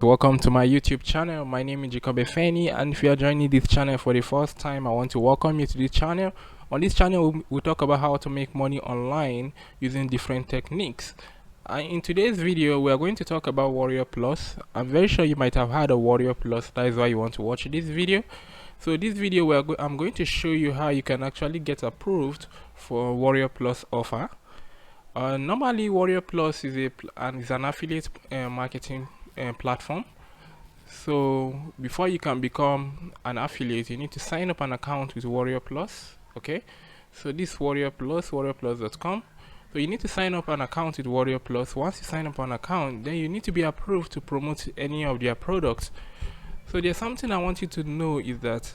Welcome to my YouTube channel. My name is Jacob Efeni, and if you are joining this channel for the first time, I want to welcome you to this channel. On this channel, we talk about how to make money online using different techniques. In today's video, we are going to talk about Warriorplus. I'm very sure you might have heard of Warriorplus. That is why you want to watch this video. So this video, I'm going to show you how you can actually get approved for Warriorplus offer. Normally, Warriorplus is an affiliate marketing platform. So before you can become an affiliate, you need to sign up an account with Warriorplus. Okay, so this warriorplus.com. So you need to sign up an account with Warriorplus. Once you sign up an account, then you need to be approved to promote any of their products. So there's something I want you to know is that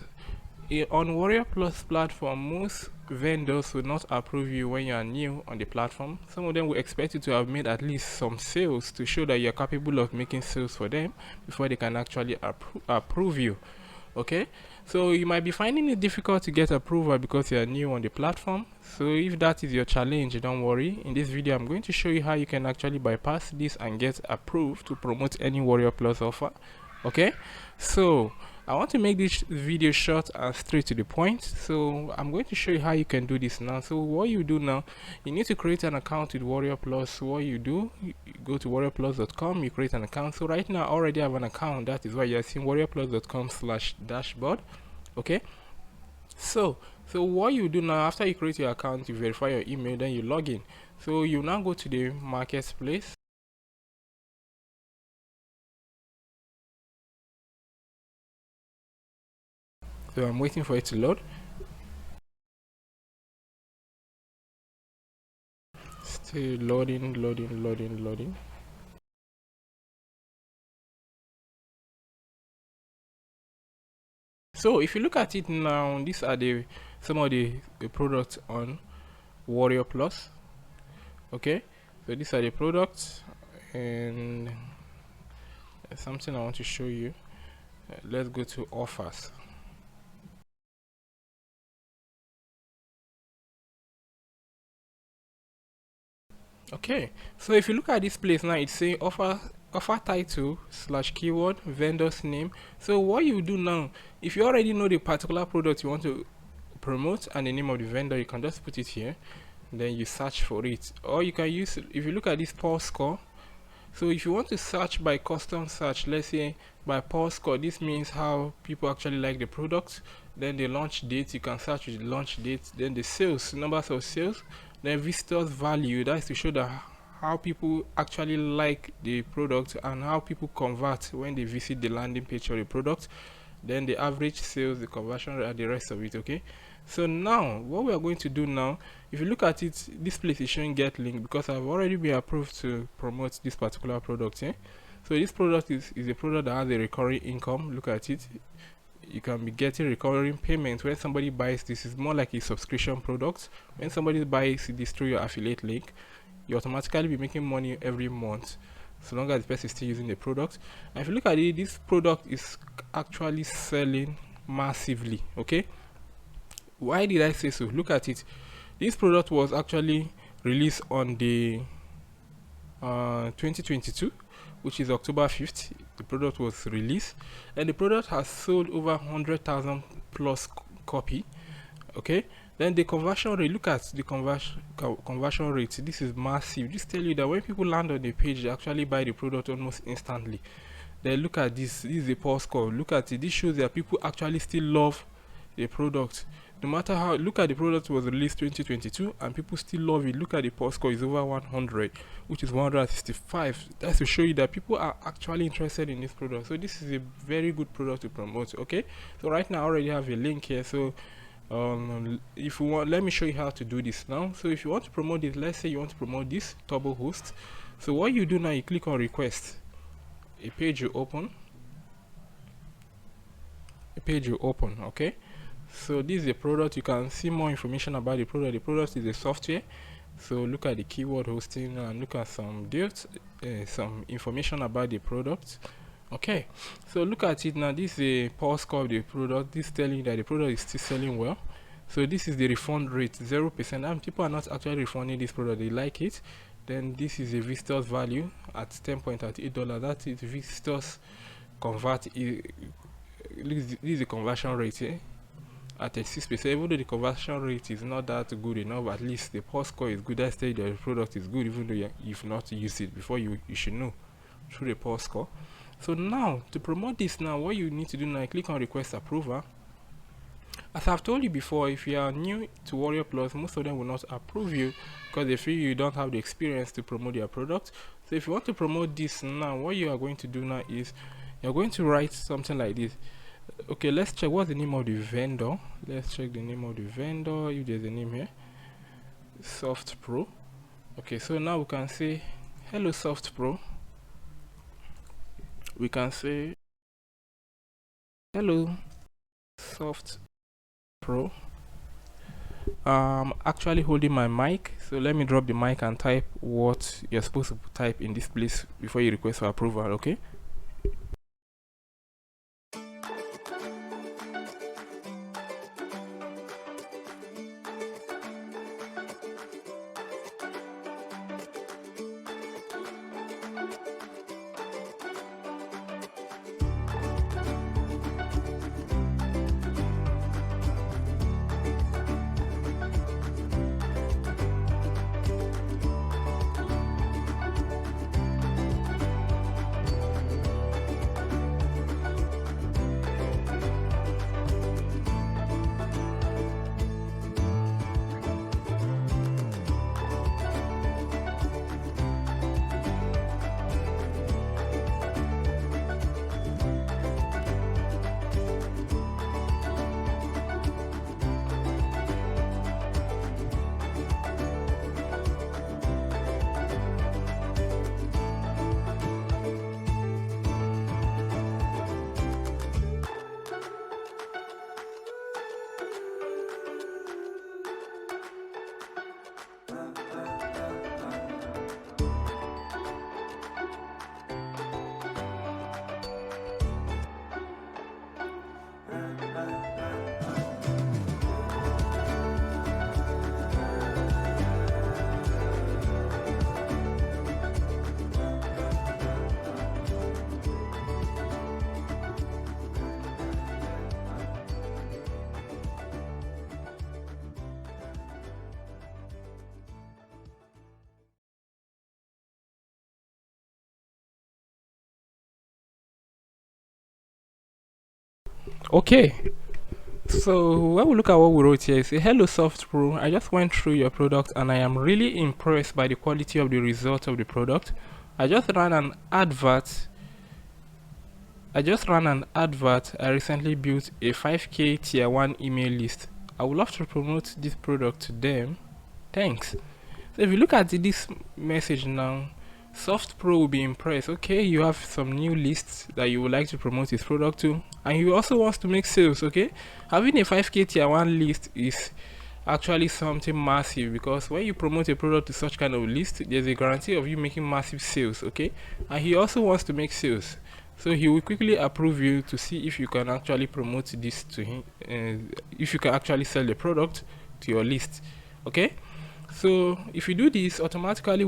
on Warriorplus platform, most vendors will not approve you when you are new on the platform. Some of them will expect you to have made at least some sales to show that you are capable of making sales for them before they can actually approve you. Okay, so you might be finding it difficult to get approval because you are new on the platform. So if that is your challenge, don't worry. In this video, I'm going to show you how you can actually bypass this and get approved to promote any Warriorplus offer. Okay, so I want to make this video short and straight to the point. So I'm going to show you how you can do this now. So what you do now, you need to create an account with Warriorplus. What you do, you go to warriorplus.com, you create an account. So right now I already have an account. That is why you're seeing warriorplus.com/dashboard. Okay, so what you do now, after you create your account, you verify your email, then you log in. So you now go to the marketplace. So I'm waiting for it to load. Still loading. So if you look at it now, these are some of the products on Warriorplus. Okay, so these are the products, and something I want to show you. Let's go to offers. Okay, so if you look at this place now, it's saying offer title / keyword vendor's name. So what you do now, if you already know the particular product you want to promote and the name of the vendor, you can just put it here, then you search for it. Or you can use, if you look at this pulse score, so if you want to search by custom search, let's say by pulse score, this means how people actually like the product. Then the launch date, you can search with the launch date. Then the sales, numbers of sales. Then visitors value, that's to show that how people actually like the product and how people convert when they visit the landing page of the product. Then the average sales, the conversion rate, and the rest of it. Okay, so now what we are going to do now, if you look at it, this place is showing get link because I've already been approved to promote this particular product. So this product is a product that has a recurring income. Look at it, you can be getting recurring payments when somebody buys this. Is more like a subscription product. When somebody buys this through your affiliate link, you automatically be making money every month, so long as the person is still using the product. And if you look at it, this product is actually selling massively. Okay, why did I say so? Look at it, this product was actually released on the 2022, which is October 5th. The product was released, and the product has sold over 100,000 plus copy. Okay, then the conversion rate, look at the conversion rate. This is massive. This tells you that when people land on the page, they actually buy the product almost instantly. Then look at this is a pulse score. Look at it, this shows that people actually still love the product. No matter how, look at the product was released 2022 and people still love it. Look at the pulse score is over 100, which is 165. That's to show you that people are actually interested in this product. So this is a very good product to promote. Okay, so right now I already have a link here. So if you want, let me show you how to do this now. So if you want to promote this, let's say you want to promote this Turbo Host. So what you do now, you click on request. A page will open. Okay, so this is a product. You can see more information about the product. The product is a software. So look at the keyword hosting and look at some deals, some information about the product. Okay, so look at it now. This is a pulse score of the product. This is telling you that the product is still selling well. So this is the refund rate, 0%, and people are not actually refunding this product. They like it. then this is a visitors value at $10.38. That is visitors convert. This is the conversion rate, at 36%. Even though the conversion rate is not that good enough, at least the post score is good. That's the product is good, even though you've not used it before. You should know through the post score. So now to promote this, now what you need to do now, click on request approval. As I've told you before, if you are new to Warriorplus, most of them will not approve you because they feel you don't have the experience to promote their product. So if you want to promote this now, what you are going to do now is you're going to write something like this. Okay, let's check what's the name of the vendor. Let's check the name of the vendor, if there's a name here. Soft Pro. Okay, so now we can say hello Soft Pro. We can say hello Soft Pro. Actually holding my mic, so let me drop the mic and type what you're supposed to type in this place before you request for approval. Okay. Okay, so when we look at what we wrote here, say hello Soft Pro, I just went through your product and I am really impressed by the quality of the result of the product. I just ran an advert. I recently built a 5k tier 1 email list. I would love to promote this product to them. Thanks. So if you look at this message now, Soft Pro will be impressed. Okay, you have some new lists that you would like to promote his product to, and he also wants to make sales. Okay, having a 5k tier 1 list is actually something massive, because when you promote a product to such kind of list, there's a guarantee of you making massive sales. Okay, and he also wants to make sales, so he will quickly approve you to see if you can actually promote this to him, if you can actually sell the product to your list. Okay, so if you do this automatically,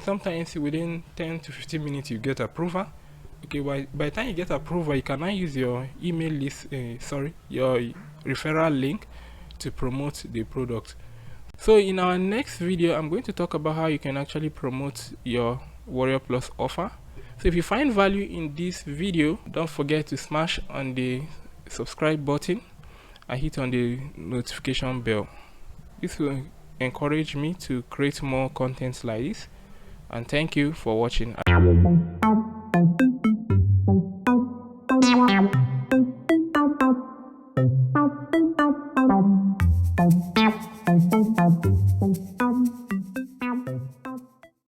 sometimes within 10 to 15 minutes you get approval. Okay, by the time you get approval, you can now use your email list, your referral link to promote the product. So in our next video, I'm going to talk about how you can actually promote your Warriorplus offer. So if you find value in this video, don't forget to smash on the subscribe button and hit on the notification bell. This will encourage me to create more content like this, and thank you for watching.